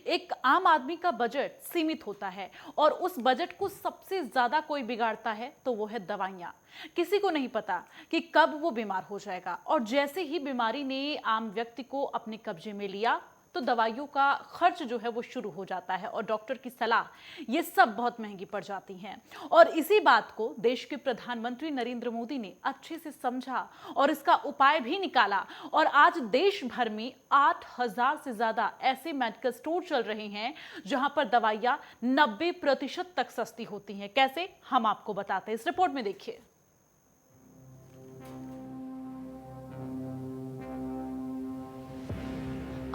एक आम आदमी का बजट सीमित होता है और उस बजट को सबसे ज्यादा कोई बिगाड़ता है तो वो है दवाइयां। किसी को नहीं पता कि कब वो बीमार हो जाएगा और जैसे ही बीमारी ने आम व्यक्ति को अपने कब्जे में लिया तो दवाइयों का खर्च जो है वो शुरू हो जाता है और डॉक्टर की सलाह ये सब बहुत महंगी पड़ जाती हैं। और इसी बात को देश के प्रधानमंत्री नरेंद्र मोदी ने अच्छे से समझा और इसका उपाय भी निकाला और आज देश भर में 8,000 से ज्यादा ऐसे मेडिकल स्टोर चल रहे हैं जहां पर दवाइयां 90% तक सस्ती होती हैं। कैसे, हम आपको बताते हैं, इस रिपोर्ट में देखिए।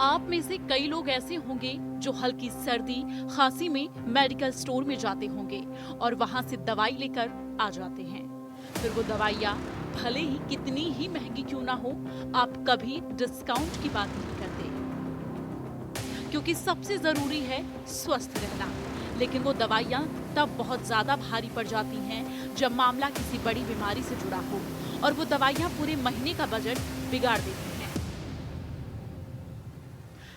आप में से कई लोग ऐसे होंगे जो हल्की सर्दी खांसी में मेडिकल स्टोर में जाते होंगे और वहां से दवाई लेकर आ जाते हैं। फिर वो दवाइयाँ भले ही कितनी ही महंगी क्यों ना हो, आप कभी डिस्काउंट की बात नहीं करते क्योंकि सबसे जरूरी है स्वस्थ रहना। लेकिन वो दवाइयाँ तब बहुत ज्यादा भारी पड़ जाती हैं जब मामला किसी बड़ी बीमारी से जुड़ा हो और वो दवाइयाँ पूरे महीने का बजट बिगाड़ देती हैं।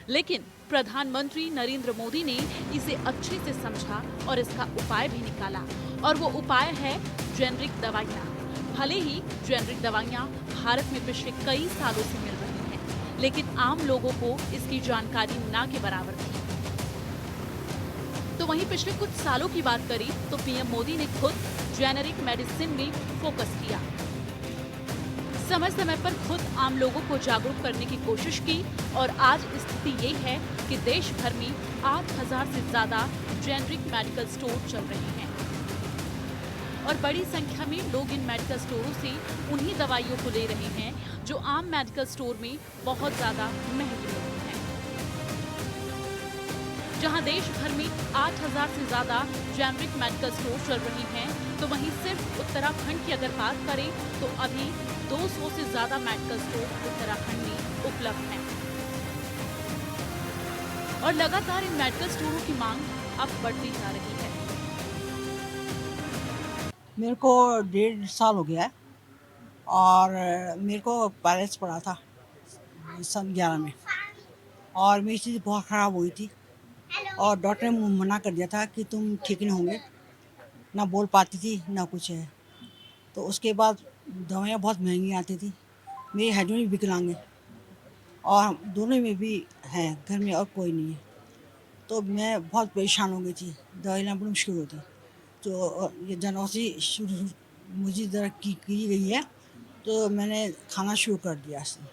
लेकिन प्रधानमंत्री नरेंद्र मोदी ने इसे अच्छे से समझा और इसका उपाय भी निकाला और वो उपाय है जेनरिक दवाइयाँ। भले ही जेनरिक दवाइयाँ भारत में पिछले कई सालों से मिल रही हैं, लेकिन आम लोगों को इसकी जानकारी ना के बराबर थी। तो वहीं पिछले कुछ सालों की बात करें तो पीएम मोदी ने खुद जेनेरिक मेडिसिन में फोकस किया। समय समय पर खुद आम लोगों को जागरूक करने की कोशिश की और आज स्थिति ये है कि देश भर में 8,000 से ज्यादा जेनरिक मेडिकल स्टोर चल रहे हैं और बड़ी संख्या में लोग इन मेडिकल स्टोरों से उन्हीं दवाइयों को ले रहे हैं जो आम मेडिकल स्टोर में बहुत ज्यादा महंगी होती हैं। जहां देश भर में 8,000 से ज्यादा जेनरिक मेडिकल स्टोर चल रही हैं, तो वहीं सिर्फ उत्तराखंड की अगर बात करें तो अभी 200 से ज्यादा मेडिकल स्टोर उत्तराखंड में उपलब्ध हैं और लगातार इन मेडिकल स्टोरों की मांग अब बढ़ती जा रही है। मेरे को 1.5 साल हो गया है और मेरे को पैरालिसिस पड़ा था सन 11 में और मेरी स्थिति बहुत ख़राब हुई थी और डॉक्टर ने मना कर दिया था कि तुम ठीक नहीं होंगे। ना बोल पाती थी ना कुछ है। तो उसके बाद दवाइयाँ बहुत महंगी आती थी। मेरे हस्बैंड भी विकलांग है और दोनों में भी हैं, घर में और कोई नहीं है। तो मैं बहुत परेशान हो गई थी, दवाई लेना बड़ी मुश्किल होती। तो ये जन औषधि शुरू मुझे ज़रा की गई है तो मैंने खाना शुरू कर दिया इसमें।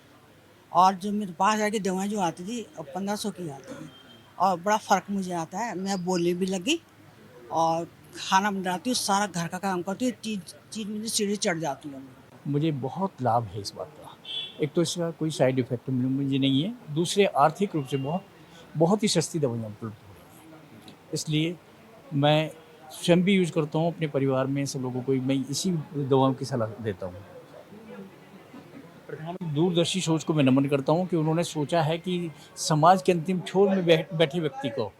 और जो मेरे पास आके दवाएं जो आती थी अब 1500 की आती है और बड़ा फ़र्क मुझे आता है। मैं बोलने भी लगी और खाना बनाती हूँ, सारा घर का काम करती हूँ, चीज़ चीज़ मुझे सीढ़ी चढ़ जाती है। मुझे बहुत लाभ है इस बात का। एक तो इसका कोई साइड इफ़ेक्ट मुझे नहीं है, दूसरे आर्थिक रूप से बहुत बहुत ही सस्ती दवाइयाँ उपलब्ध हो रही हैं। इसलिए मैं स्वयं भी यूज़ करता हूँ, अपने परिवार में सब लोगों को मैं इसी दवाओं की सलाह देता हूँ। प्रधानमंत्री दूरदर्शी सोच को मैं नमन करता हूँ कि उन्होंने सोचा है कि समाज के अंतिम छोर में बैठे व्यक्ति को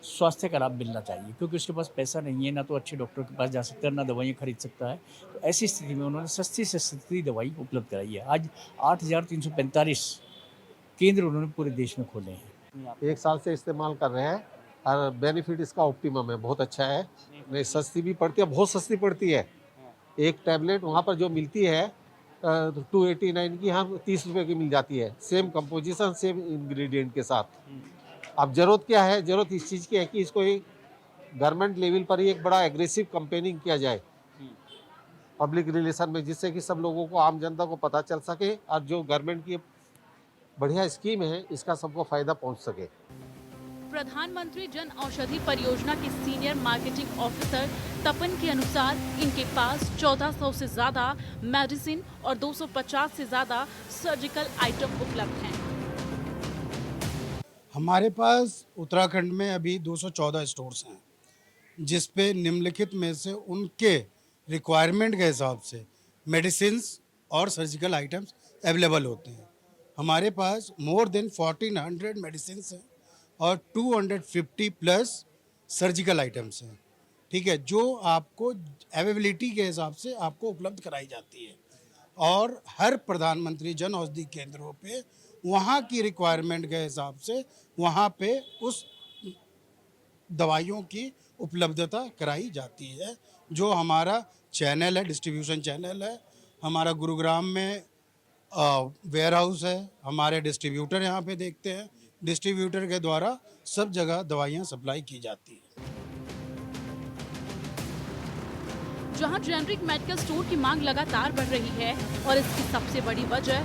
स्वास्थ्य का लाभ मिलना चाहिए, क्योंकि उसके पास पैसा नहीं है, ना तो अच्छे डॉक्टर के पास जा सकता है, ना दवाइयाँ खरीद सकता है। तो ऐसी स्थिति में उन्होंने सस्ती से सस्ती दवाई उपलब्ध कराई है। आज 8,345 केंद्र उन्होंने पूरे देश में खोले हैं। 1 साल से इस्तेमाल कर रहे हैं और बेनिफिट इसका ऑप्टिमम है, बहुत अच्छा है। नहीं सस्ती भी पड़ती है, बहुत सस्ती पड़ती है। एक टैबलेट वहाँ पर जो मिलती है 289 की, यहाँ 30 रुपए की मिल जाती है, सेम कंपोजिशन सेम इंग्रेडिएंट के साथ। अब जरूरत क्या है, जरूरत इस चीज़ की है कि इसको एक गवर्नमेंट लेवल पर ही एक बड़ा एग्रेसिव कैंपेनिंग किया जाए पब्लिक रिलेशन में, जिससे कि सब लोगों को, आम जनता को पता चल सके और जो गवर्नमेंट की बढ़िया स्कीम है इसका सबको फायदा पहुंच सके। प्रधानमंत्री जन औषधि परियोजना के सीनियर मार्केटिंग ऑफिसर तपन के अनुसार इनके पास 1400 से ज्यादा मेडिसिन और 250 से ज्यादा सर्जिकल आइटम उपलब्ध हैं। हमारे पास उत्तराखंड में अभी 214 स्टोर्स हैं, जिस पे निम्नलिखित में से उनके रिक्वायरमेंट के हिसाब से मेडिसिन्स और सर्जिकल आइटम्स अवेलेबल होते हैं। हमारे पास मोर देन 1400 मेडिसिन्स हैं और 250 प्लस सर्जिकल आइटम्स हैं, ठीक है, जो आपको अवेलेबिलिटी के हिसाब से आपको उपलब्ध कराई जाती है। और हर प्रधानमंत्री जन औषधि केंद्रों पे वहाँ की रिक्वायरमेंट के हिसाब से वहाँ पे उस दवाइयों की उपलब्धता कराई जाती है। जो हमारा चैनल है, डिस्ट्रीब्यूशन चैनल है, हमारा गुरुग्राम में वेयर हाउस है, हमारे डिस्ट्रीब्यूटर यहाँ पे देखते हैं, डिस्ट्रीब्यूटर के द्वारा सब जगह दवाइयाँ सप्लाई की जाती है। जहां जेनरिक मेडिकल स्टोर की मांग लगातार बढ़ रही है और इसकी सबसे बड़ी वजह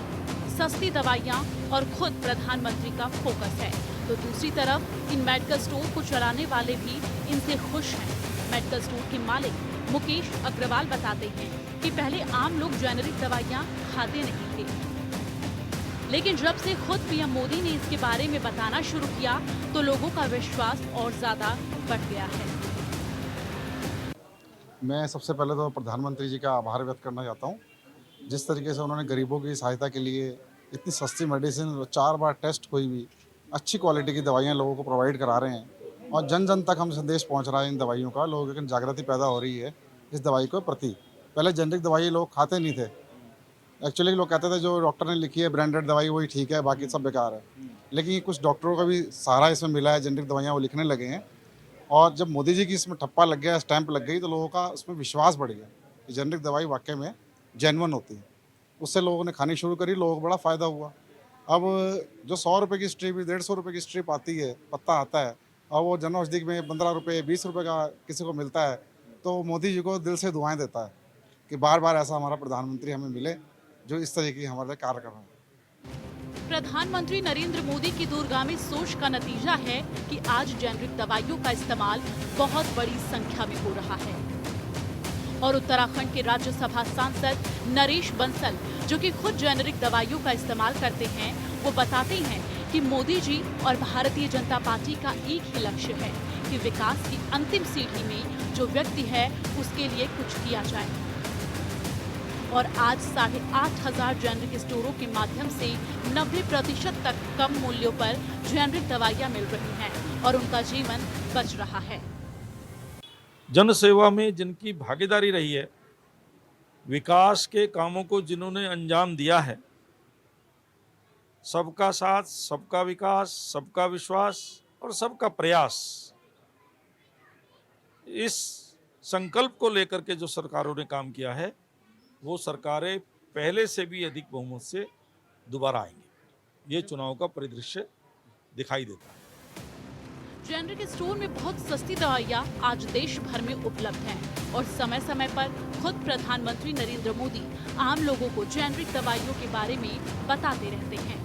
सस्ती दवाइयां और खुद प्रधानमंत्री का फोकस है, तो दूसरी तरफ इन मेडिकल स्टोर को चलाने वाले भी इनसे खुश हैं। मेडिकल स्टोर के मालिक मुकेश अग्रवाल बताते हैं कि पहले आम लोग जेनरिक दवाइयां खाते नहीं थे, लेकिन जब से खुद पीएम मोदी ने इसके बारे में बताना शुरू किया तो लोगों का विश्वास और ज्यादा बढ़ गया है। मैं सबसे पहले तो प्रधानमंत्री जी का आभार व्यक्त करना चाहता हूँ। जिस तरीके से उन्होंने गरीबों की सहायता के लिए इतनी सस्ती मेडिसिन, 4 बार टेस्ट हुई भी, अच्छी क्वालिटी की दवाइयाँ लोगों को प्रोवाइड करा रहे हैं और जन जन तक हम संदेश पहुँच रहा है इन दवाइयों का। लोगों की जागृति पैदा हो रही है इस दवाई के प्रति। पहले जेनरिक दवाई लोग खाते नहीं थे। एक्चुअली लोग कहते थे जो डॉक्टर ने लिखी है ब्रांडेड दवाई वही ठीक है, बाकी सब बेकार है। लेकिन कुछ डॉक्टरों का भी सहारा इसमें मिला है, जेनरिक दवाइयाँ वो लिखने लगे हैं। और जब मोदी जी की इसमें ठप्पा लग गया, स्टैंप लग गई, तो लोगों का उसमें विश्वास बढ़ गया कि जेनरिक दवाई वाकई में जेन्युइन होती है। उससे लोगों ने खानी शुरू करी, लोगों को बड़ा फ़ायदा हुआ। अब जो 100 रुपये की स्ट्रिप, 150 रुपये की स्ट्रिप आती है, पत्ता आता है, और वो जन औषधि में 15 रुपये 20 रुपये का किसी को मिलता है, तो मोदी जी को दिल से दुआएं देता है कि बार बार ऐसा हमारा प्रधानमंत्री हमें मिले जो इस तरीके की हमारे कार्य कर रहे हैं। प्रधानमंत्री नरेंद्र मोदी की दूरगामी सोच का नतीजा है कि आज जेनरिक दवाइयों का इस्तेमाल बहुत बड़ी संख्या में हो रहा है। और उत्तराखंड के राज्यसभा सांसद नरेश बंसल, जो कि खुद जेनरिक दवाइयों का इस्तेमाल करते हैं, वो बताते हैं कि मोदी जी और भारतीय जनता पार्टी का एक ही लक्ष्य है कि विकास की अंतिम सीढ़ी में जो व्यक्ति है उसके लिए कुछ किया जाए। और आज 8,500 जेनरिक स्टोरों के माध्यम से 90% तक कम मूल्यों पर जेनरिक दवाइयां मिल रही हैं और उनका जीवन बच रहा है। जन सेवा में जिनकी भागीदारी रही है, विकास के कामों को जिन्होंने अंजाम दिया है, सबका साथ, सबका विकास, सबका विश्वास और सबका प्रयास, इस संकल्प को लेकर के जो सरकारों ने काम किया है, वो सरकारें पहले से भी अधिक बहुमत से दोबारा आएंगी। ये चुनाव का परिदृश्य दिखाई देता है। जेनरिक स्टोर में बहुत सस्ती दवाइयां आज देश भर में उपलब्ध हैं और समय समय पर खुद प्रधानमंत्री नरेंद्र मोदी आम लोगों को जेनरिक दवाइयों के बारे में बताते रहते हैं,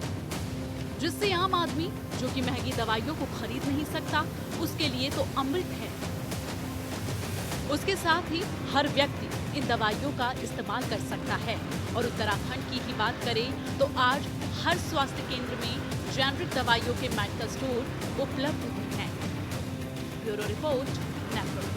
जिससे आम आदमी जो कि महंगी दवाइयों को खरीद नहीं सकता, उसके लिए तो अमृत है। उसके साथ ही हर व्यक्ति इन दवाइयों का इस्तेमाल कर सकता है। और उत्तराखंड की ही बात करें तो आज हर स्वास्थ्य केंद्र में जेनरिक दवाइयों के मेडिकल स्टोर उपलब्ध हैं। Bureau report, network.